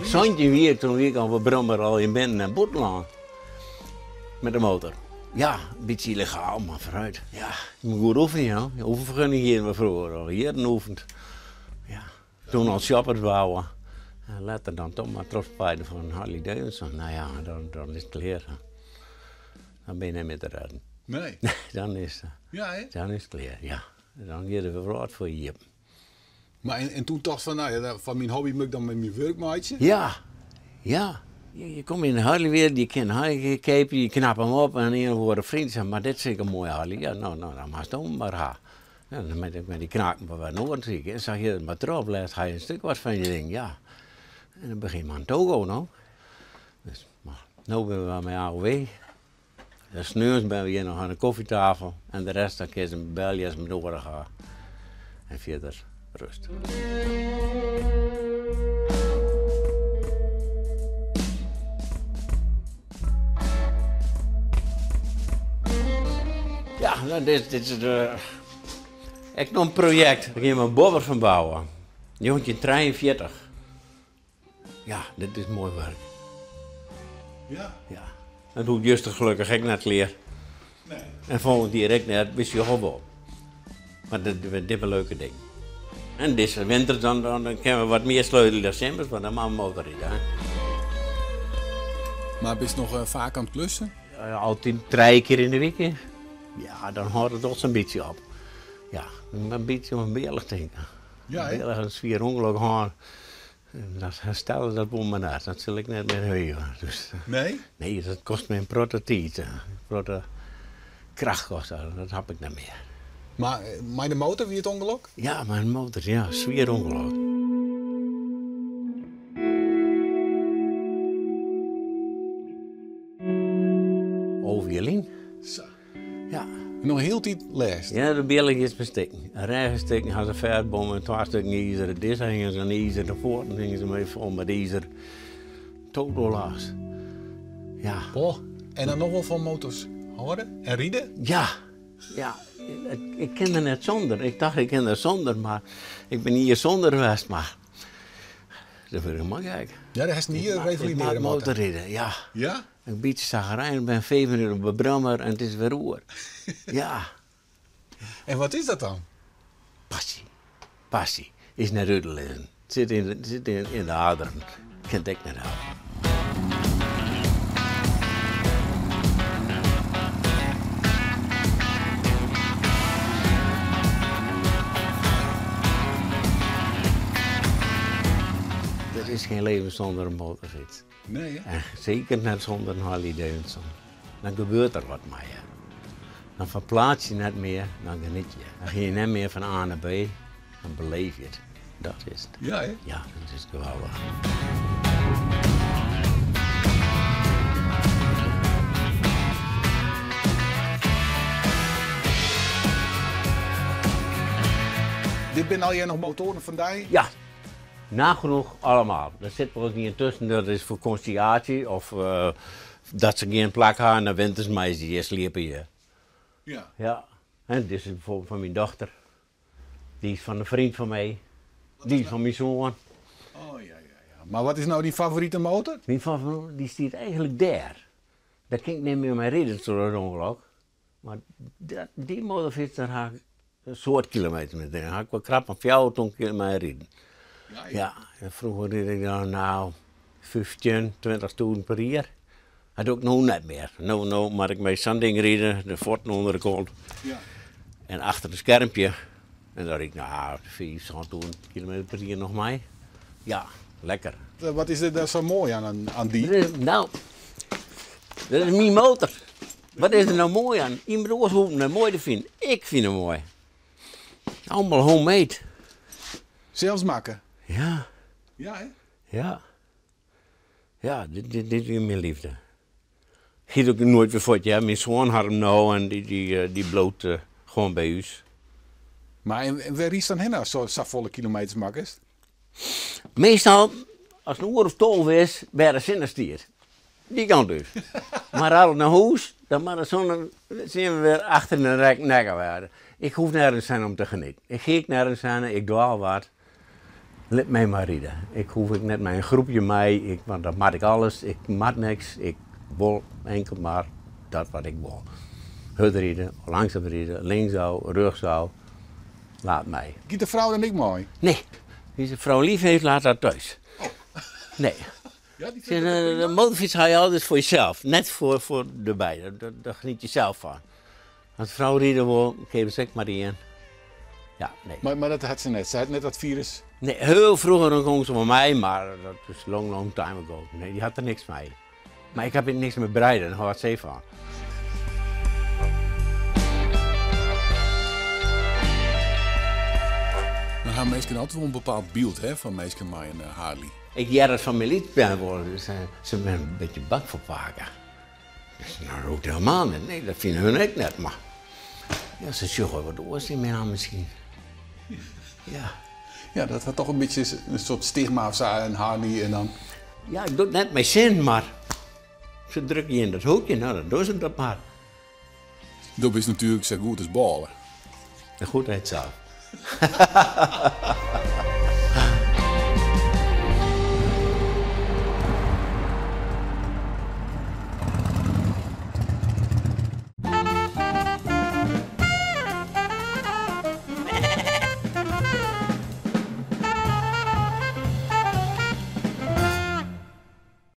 Zandje weer toen ik al Brommer al in ben naar Boeteland. Met de motor. Ja, een beetje illegaal, maar vooruit. Ja, je moet goed oefenen, ja. Oefenvergunning hier we vroeger al. Hier oefend. Ja. Toen al shoppers bouwen. En later dan toch maar trotspijden van Harley Davidson. Nou ja, dan is het klaar. Dan ben je niet meer te redden. Nee. Dan is het klaar, ja. Dan geven we wat voor je. Maar en toen dacht van, nou ja, van mijn hobby moet ik dan met mijn werkmaatje? Ja, ja. Je komt in de Harley weer, die kan Harley kepen, je knapt hem op en een worden vrienden zeggen, maar dit is zeker een mooie Harley. Ja, nou, dan mag je het maar gaan. Ja, dan met die knaken bij wat Noord zie ik. En zeg je maar erop blijft, ga je een stuk wat van je ding, ja. En dan begint maar een Togo nou. Dus, maar nu ben we met AOW. Dan sneuren ben we hier nog aan de koffietafel en de rest dan kun je ze bellen als we door gaan. En verder rust. Ja, nou, dit is echt nog een project. Daar ga je een bobber van bouwen. Jongetje 43. Ja, dit is mooi werk. Ja? Ja. Dat doet Justus gelukkig ik net leer. Nee. En volgend direct net wist je gewoon wel. Maar dit is een leuke ding. En deze winter dan kunnen we wat meer sleutelen december, want dan maken we motorrijden. Maar ben je nog vaak aan het klussen? Altijd 3 keer in de week. Hè. Ja, dan houdt het toch zo'n beetje op. Ja, een beetje om een beerlijk denken. Ja, hè? Beerlijk een zwier ongeluk gaan. Dat herstellen dat boem maar uit. Dat zal ik net meer hebben. Dus, Nee? nee, dat kost me een prototiet. Proto kracht kost dat heb ik niet meer. Maar mijn motor, wie het ongeluk? Ja, mijn motor, ja, zwier ongeluk. Overjeling. Zo. Ja. Nog heel tijd les. Ja, de beerlijk is bestikken. Een rijgestikken had ze veldbomen en 2 stukken ijzer. Dit hingen ze aan ijzer, de poorten hingen ze mee vol met ijzer. Totaal laas. Ja. Oh, en dan nog wel van motors houden en rijden? Ja. Ja. Ik kende net zonder. Ik dacht ik kende zonder, maar ik ben hier zonder geweest, maar dat wil ik maar kijken. Ja, dat is niet Ik revalideren maak motorrijden, ja. Ja? Een beetje zagrijn, ik ben 5 minuten bij Brommer en het is weer roer. Ja. En wat is dat dan? Passie. Passie is naar Rudelen. Het zit in de aderen. Ik kan het echt niet houden. Er is geen leven zonder een motorfiets. Nee, hè? En zeker net zonder een Harley Davidson. Dan gebeurt er wat met je. Dan verplaats je net meer, dan geniet je. Dan ga je net meer van A naar B, dan beleef je het. Dat is het. Ja, hè? Ja, dat is geweldig. Dit zijn al jij nog motoren van die? Ja, nagenoeg allemaal. Er zit wel eens niet tussen, dat is voor conciliatie of dat ze geen plak hebben en dan winters maar die eerst liepen je. Ja. Ja, en dit is bijvoorbeeld van mijn dochter. Die is van een vriend van mij. Die is van mijn zoon. Oh, ja. Maar wat is nou die favoriete motor? Mijn favoriet die stiert eigenlijk daar. Daar kan ik niet meer mee rijden door het ongeluk. Maar die motorfiets, daar ga ik een soort kilometer mee rijden. Dan ga ik wel krap een 24 kilometer rijden. Ja, en vroeger reed ik dan nou 15, 20 toeren per jaar. Dat doe ik nu net meer. Nou maar ik met zo'n ding rijden, de forten onder de kont. Ja. En achter een schermpje. En dan rijd ik nou 4 kilometer per jaar nog mee. Ja, lekker. Wat is er daar zo mooi aan die? Nou, dat is mijn motor. Wat is er nou mooi aan? Iemand anders hoeft hem mooi te vinden. Ik vind hem mooi. Allemaal homemade. Zelfs maken? Ja, Ja, hè? ja. Ja, dit is mijn liefde. Giet ook nooit weer voor ja. Mijn zoon had hem nou en die bloot gewoon bij ons. Maar en waar is dan heen als zo volle kilometers makkers? Meestal, als een uur of 12 is, bij de zinnestier. Die kan dus. Maar als naar huis, dan maar zien we weer achter de nekken werden. Ik hoef nergens zijn om te genieten. Ik ga nergens zijn, ik doe al wat. Laat mij maar rijden. Ik hoef ik net met een groepje mee, want dan maak ik alles. Ik maak niks. Ik wil enkel maar dat wat ik wil. Hut rijden, langzaam rijden, linksouw, rugzouw. Laat mij. Giet de vrouw dan niet mooi? Nee, wie een vrouw lief heeft, laat haar thuis. Nee. Ja, die De motorfiets ga je altijd voor jezelf, net voor de beide. Daar geniet je zelf van. Als vrouw rijden wil, geef ze maar die in. Ja, nee. Maar dat had ze net. Ze had net dat virus. Nee, heel vroeger dan kon ze van mij, maar dat is long time ago. Nee, die had er niks mee. Maar ik heb er niks meer bereiden, daar houdt ze van. Dan gaan mensen altijd wel een bepaald beeld hè, van mensen met een Harley. Ik jij het van mijn lied ben worden, dus ze zijn een beetje bang voor pakken. Dus nou roept helemaal niet. Nee, dat vinden hun ook net, maar. Ja, ze zeggen wat oors in mijn hand misschien. Ja. Ja, dat had toch een beetje een soort stigma of zo, een Harley en dan. Ja, ik doe het net met zin, maar ze drukken je in dat hoekje, nou dan doen ze dat maar. Dat is natuurlijk zo goed als ballen. De goedheid zelf.